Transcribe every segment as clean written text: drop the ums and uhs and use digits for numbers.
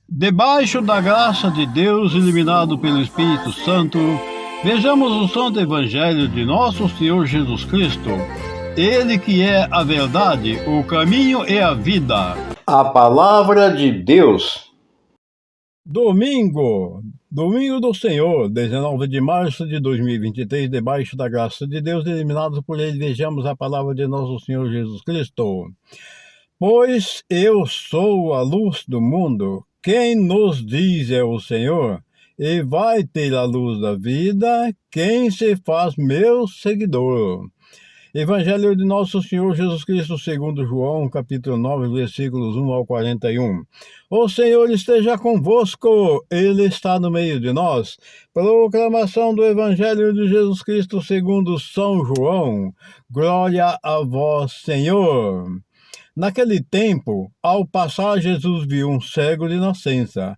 Debaixo da graça de Deus, iluminado pelo Espírito Santo, vejamos o Santo Evangelho de nosso Senhor Jesus Cristo. Ele que é a verdade, o caminho e a vida. A palavra de Deus. Domingo do Senhor, 19 de março de 2023, debaixo da graça de Deus, iluminados por Ele, vejamos a palavra de nosso Senhor Jesus Cristo. Pois eu sou a luz do mundo, quem nos diz é o Senhor, e vai ter a luz da vida, quem se faz meu seguidor. Evangelho de nosso Senhor Jesus Cristo segundo João, capítulo 9, versículos 1 ao 41. O Senhor esteja convosco, Ele está no meio de nós. Proclamação do Evangelho de Jesus Cristo segundo São João. Glória a vós, Senhor. Naquele tempo, ao passar, Jesus viu um cego de nascença.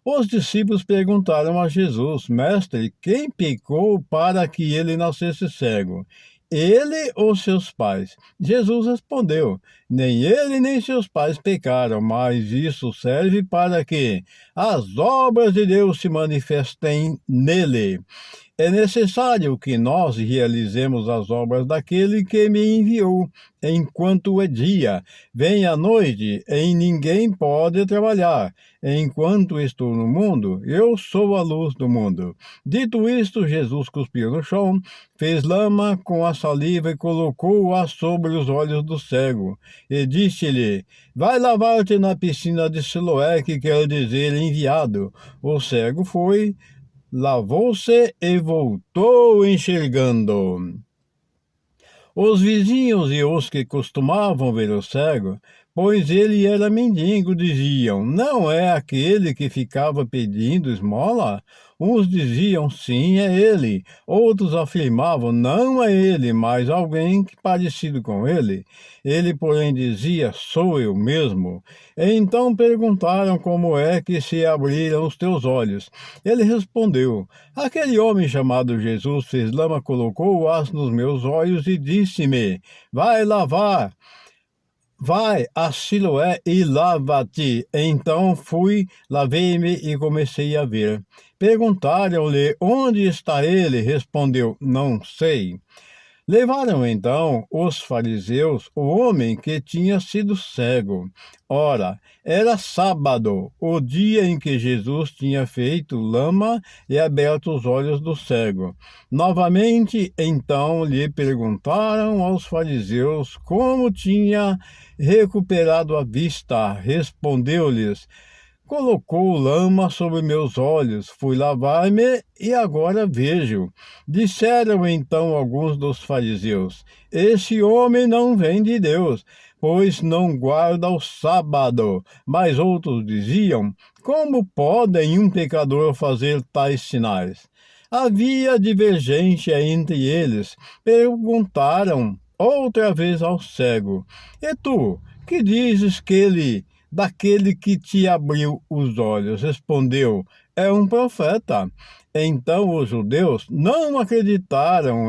Os discípulos perguntaram a Jesus: Mestre, quem pecou para que ele nascesse cego? Ele ou seus pais? Jesus respondeu: Nem ele nem seus pais pecaram, mas isso serve para que as obras de Deus se manifestem nele. É necessário que nós realizemos as obras daquele que me enviou, enquanto é dia. Vem a noite, e ninguém pode trabalhar. Enquanto estou no mundo, eu sou a luz do mundo. Dito isto, Jesus cuspiu no chão, fez lama com a saliva e colocou-a sobre os olhos do cego. E disse-lhe: Vai lavar-te na piscina de Siloé, que quer dizer enviado. O cego foi, lavou-se e voltou enxergando. Os vizinhos e os que costumavam ver o cego, pois ele era mendigo, diziam: Não é aquele que ficava pedindo esmola? Uns diziam: Sim, é ele. Outros afirmavam: Não é ele, mas alguém parecido com ele. Ele, porém, dizia: Sou eu mesmo. E então perguntaram: Como é que se abriram os teus olhos? Ele respondeu: Aquele homem chamado Jesus fez lama, colocou o aço nos meus olhos e disse-me: Vai a Siloé e lava-te. Então fui, lavei-me e comecei a ver. Perguntaram-lhe: Onde está ele? Respondeu: Não sei. Levaram então os fariseus o homem que tinha sido cego. Ora, era sábado, o dia em que Jesus tinha feito lama e aberto os olhos do cego. Novamente, então, lhe perguntaram aos fariseus como tinha recuperado a vista. Respondeu-lhes: Colocou lama sobre meus olhos, fui lavar-me e agora vejo. Disseram então alguns dos fariseus: Esse homem não vem de Deus, pois não guarda o sábado. Mas outros diziam: Como podem um pecador fazer tais sinais? Havia divergência entre eles. Perguntaram outra vez ao cego: E tu, que dizes que ele daquele que te abriu os olhos? Respondeu: É um profeta. Então os judeus não acreditaram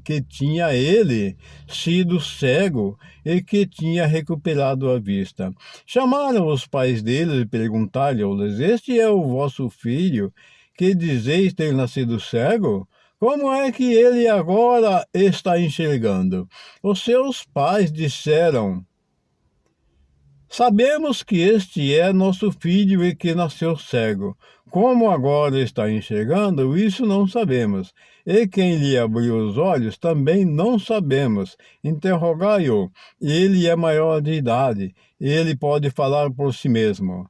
que tinha ele sido cego e que tinha recuperado a vista. Chamaram os pais dele e perguntaram-lhes: Este é o vosso filho, que dizeis ter nascido cego? Como é que ele agora está enxergando? Os seus pais disseram: Sabemos que este é nosso filho e que nasceu cego. Como agora está enxergando, isso não sabemos. E quem lhe abriu os olhos também não sabemos. Interrogai-o. Ele é maior de idade. Ele pode falar por si mesmo.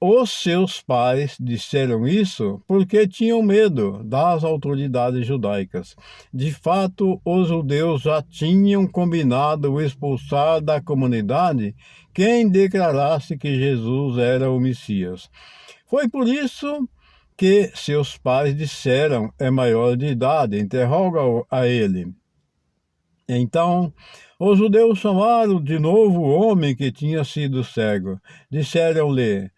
Os seus pais disseram isso porque tinham medo das autoridades judaicas. De fato, os judeus já tinham combinado expulsar da comunidade quem declarasse que Jesus era o Messias. Foi por isso que seus pais disseram: É maior de idade, interroga-o a ele. Então, os judeus chamaram de novo o homem que tinha sido cego. Disseram-lhe: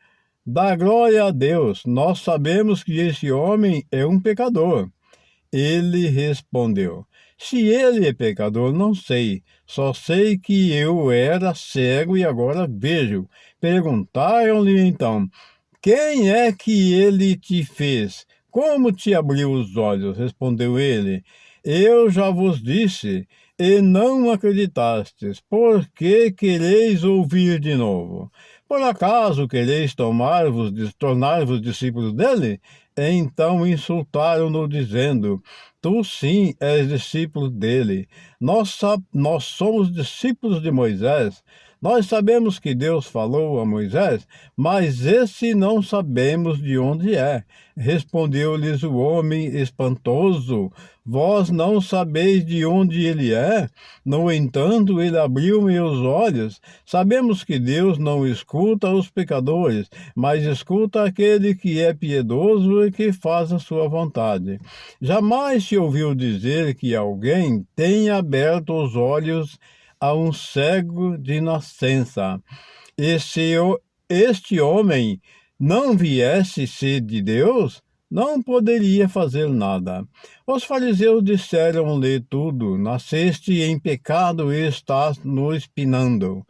Dá glória a Deus, nós sabemos que esse homem é um pecador. Ele respondeu: Se ele é pecador, não sei. Só sei que eu era cego e agora vejo. Perguntaram-lhe então: quem é que ele te fez? Como te abriu os olhos? Respondeu ele: eu já vos disse, e não acreditastes. Por que quereis ouvir de novo? Por acaso quereis tornar-vos discípulos dele? Então insultaram-no, dizendo: tu sim és discípulo dele. Nós somos discípulos de Moisés. Nós sabemos que Deus falou a Moisés, mas esse não sabemos de onde é. Respondeu-lhes o homem espantoso: vós não sabeis de onde ele é? No entanto, ele abriu meus olhos. Sabemos que Deus não escuta os pecadores, mas escuta aquele que é piedoso e que faz a sua vontade. Jamais se ouviu dizer que alguém tenha aberto os olhos a um cego de nascença. E se este homem não viesse ser de Deus, não poderia fazer nada. Os fariseus disseram-lhe tudo: nasceste em pecado e estás nos espinando.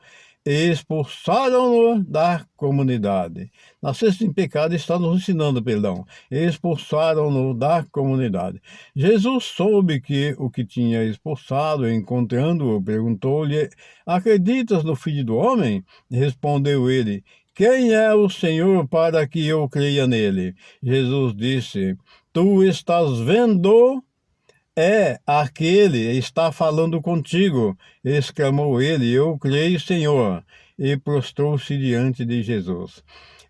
E expulsaram-no da comunidade. Nasceste em pecado e está nos ensinando, perdão. E expulsaram-no da comunidade. Jesus soube que o que tinha expulsado, encontrando-o, perguntou-lhe: acreditas no Filho do Homem? Respondeu ele: quem é o Senhor para que eu creia nele? Jesus disse: tu estás vendo? É aquele está falando contigo. Exclamou ele: eu creio, Senhor. E prostrou-se diante de Jesus.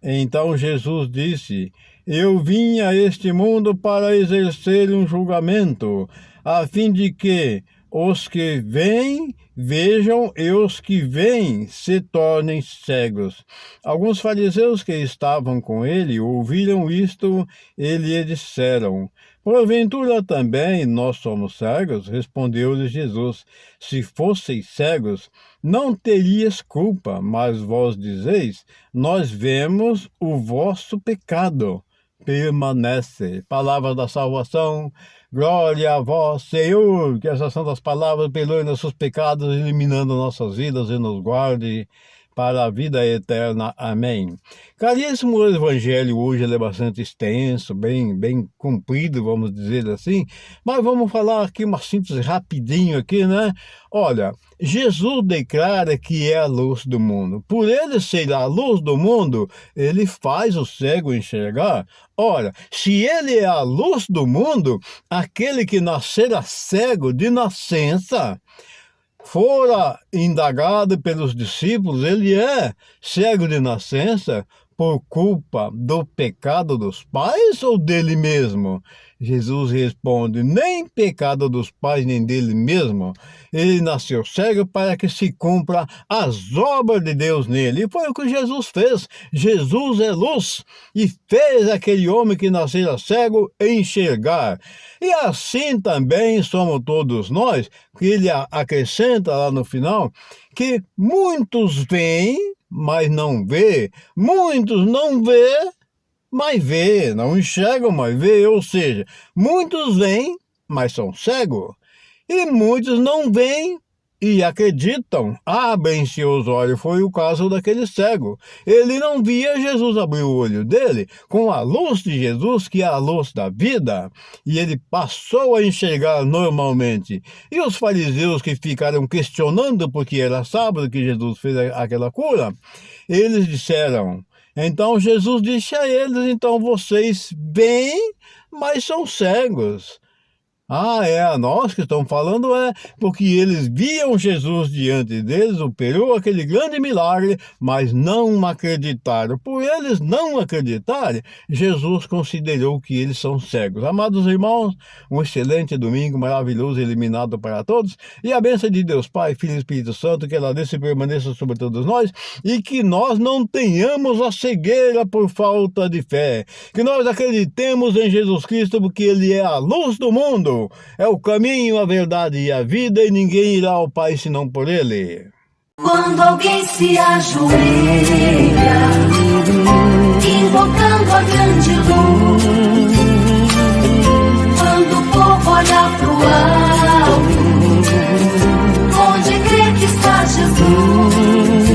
Então Jesus disse: eu vim a este mundo para exercer um julgamento, a fim de que os que veem vejam e os que veem se tornem cegos. Alguns fariseus que estavam com ele ouviram isto e lhe disseram: porventura também nós somos cegos? Respondeu-lhe Jesus: se fosseis cegos, não terias culpa, mas vós dizeis: nós vemos, o vosso pecado permanece. Palavra da salvação. Glória a vós, Senhor, que essas santas palavras perdoem nossos pecados, eliminando nossas vidas e nos guarde para a vida eterna. Amém. Caríssimo, o evangelho hoje ele é bastante extenso, bem comprido, vamos dizer assim, mas vamos falar aqui uma síntese rapidinho aqui, né? Olha, Jesus declara que é a luz do mundo. Por ele ser a luz do mundo, ele faz o cego enxergar. Ora, se ele é a luz do mundo, aquele que nascera cego de nascença, fora indagado pelos discípulos, ele é cego de nascença por culpa do pecado dos pais ou dele mesmo? Jesus responde: nem pecado dos pais, nem dele mesmo. Ele nasceu cego para que se cumpra as obras de Deus nele. E foi o que Jesus fez. Jesus é luz e fez aquele homem que nascera cego enxergar. E assim também somos todos nós, que ele acrescenta lá no final, que muitos veem, mas não vê. Muitos não vê, mas vê, não enxergam, mas vê. Ou seja, muitos veem, mas são cegos. E muitos não veem e acreditam, abrem-se os olhos. Foi o caso daquele cego. Ele não via, Jesus abriu o olho dele com a luz de Jesus, que é a luz da vida, e ele passou a enxergar normalmente. E os fariseus que ficaram questionando, porque era sábado que Jesus fez aquela cura, eles disseram... Então Jesus disse a eles: então vocês veem, mas são cegos. É nós que estamos falando, porque eles viam Jesus diante deles, operou aquele grande milagre, mas não acreditaram. Por eles não acreditarem, Jesus considerou que eles são cegos. Amados irmãos, um excelente domingo, maravilhoso, iluminado para todos, e a bênção de Deus Pai, Filho e Espírito Santo, que ela desça e permaneça sobre todos nós, e que nós não tenhamos a cegueira por falta de fé, que nós acreditemos em Jesus Cristo, porque Ele é a luz do mundo, é o caminho, a verdade e a vida, e ninguém irá ao Pai senão por Ele. Quando alguém se ajoelha, invocando a grande luz, quando o povo olha pro alto, onde crê que está Jesus,